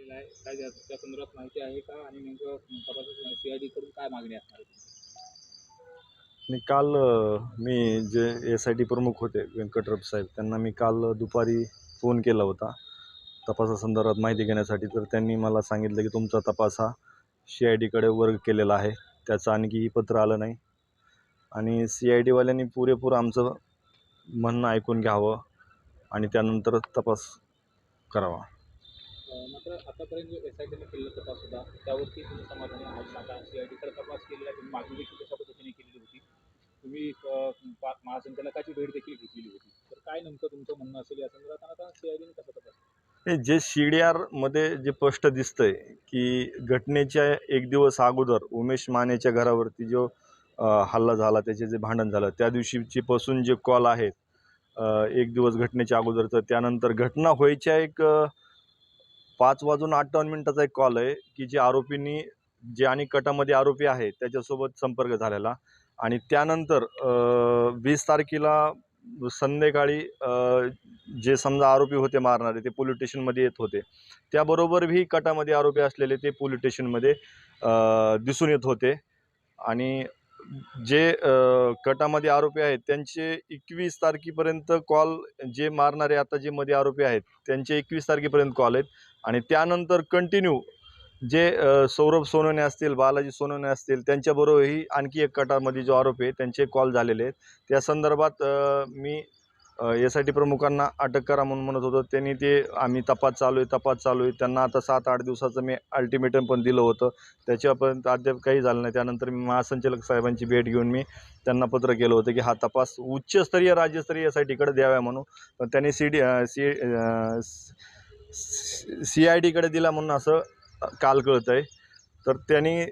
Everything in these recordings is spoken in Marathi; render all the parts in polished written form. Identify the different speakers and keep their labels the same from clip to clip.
Speaker 1: झालेला आहे काय त्या संदर्भात माहिती आहे का आणि नेमकं तपासात सीआयडी कडून काय मागणी असणार आहे?
Speaker 2: आणि काल मी जे SIT प्रमुख होते व्यंकटरप साहेब त्यांना मी काल दुपारी फोन केला होता तपासासंदर्भात माहिती घेण्यासाठी. तर त्यांनी मला सांगितलं की तुमचा तपास हा CID कडे वर्ग केलेला आहे, त्याचं आणखीही पत्र आलं नाही आणि CID वाल्यांनी पुरेपूर आमचं म्हणणं ऐकून घ्यावं आणि त्यानंतर तपास करावा.
Speaker 1: मात्र आतापर्यंत जो SITने केलेला तपास होता त्यावरती तुम्ही समाधानी आहात? आता CID कडे तपास केलेला तुम्ही मागणी देखील तशा पद्धतीने केलेली होती. तुम्ही महासंचालकाची भेट देखील घेतलेली होती. तर काय नेमकं तुमचं म्हणणं असेल या संदर्भात? आता CIDने कसा तपास केला?
Speaker 2: हे जे CDR मध्ये जे स्पष्ट दिसतंय की घटनेच्या एक दिवस अगोदर उमेश मानेच्या घरावरती जो हल्ला झाला, त्याचे जे भांडण झालं त्या दिवशीची पासून जे कॉल आहेत एक दिवस घटनेच्या अगोदरचं, त्यानंतर घटना व्हायच्या एक 5:58 एक कॉल आहे की जे आरोपींनी जे आणि कटामध्ये आरोपी आहे त्याच्यासोबत संपर्क झालेला आणि त्यानंतर 20 तारखेला संध्याकाळी जे समजा आरोपी होते मारणारे ते पोलीस स्टेशनमध्ये येत होते, त्याबरोबरही कटामध्ये आरोपी असलेले ते पोलीस स्टेशनमध्ये दिसून येत होते आणि जे कटामध्ये आरोपी आहेत त्यांचे 21 तारखेपर्यंत कॉल, जे मारणारे आता जे मध्ये आरोपी आहेत त्यांचे 21 तारखेपर्यंत कॉल आहेत आणि त्यानंतर कंटिन्यू जे सौरभ सोनवणे असतील, बालाजी सोनवणे असतील, त्यांच्याबरोबरही आणखी एक कटामध्ये जो आरोपी आहे त्यांचे कॉल झालेले आहेत. त्या संदर्भात मी SIT प्रमुखांना अटक करा म्हणून म्हणत होतो. त्यांनी ते आम्ही तपास चालू आहे. त्यांना आता 7-8 दिवसाचं मी अल्टिमेटम पण दिलं होतं, त्याच्यापर्यंत अद्याप काही झालं नाही. त्यानंतर मी महासंचालक साहेबांची भेट घेऊन मी त्यांना पत्र केलं होतं की हा तपास उच्चस्तरीय राज्यस्तरीय SIT कडे द्यावा म्हणून, पण त्यांनी CID कडे दिला म्हणून असं काल कळतं आहे. तर त्यांनी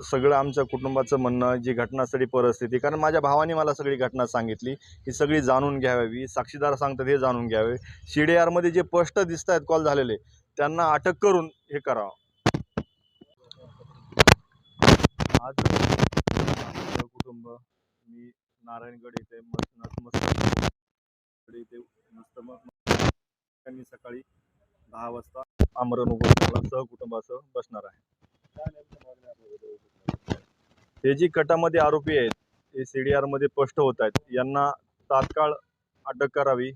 Speaker 2: सगळं आमच्या कुटुंबाचं म्हणणं, जी घटनास्थळी परिस्थिती, कारण माझ्या भावाने मला सगळी घटना सांगितली, ही सगळी जाणून घ्यावी, साक्षीदार सांगतात हे जाणून घ्यावे, CDRमध्ये जे स्पष्ट दिसत आहेत कॉल झालेले त्यांना अटक करून हे करावं. आज माझं कुटुंब, मी नारायणगड इथे त्यांनी सकाळी 10 वाजता आमरण उपोषणाला सहकुटुंबासह बसणार आहे. हे जी कटामध्ये आरोपी आहेत हे CDRमध्ये स्पष्ट होत आहेत, यांना तात्काळ अटक करावी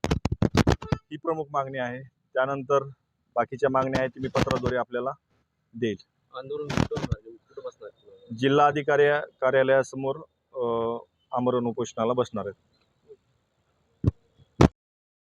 Speaker 2: ही प्रमुख मागणी आहे. त्यानंतर बाकीच्या मागण्या आहेत मी पत्राद्वारे आपल्याला देईल.
Speaker 1: आंदोलन कुठं बसणार?
Speaker 2: जिल्हाधिकारी कार्यालयासमोर आमरण उपोषणाला बसणार आहेत.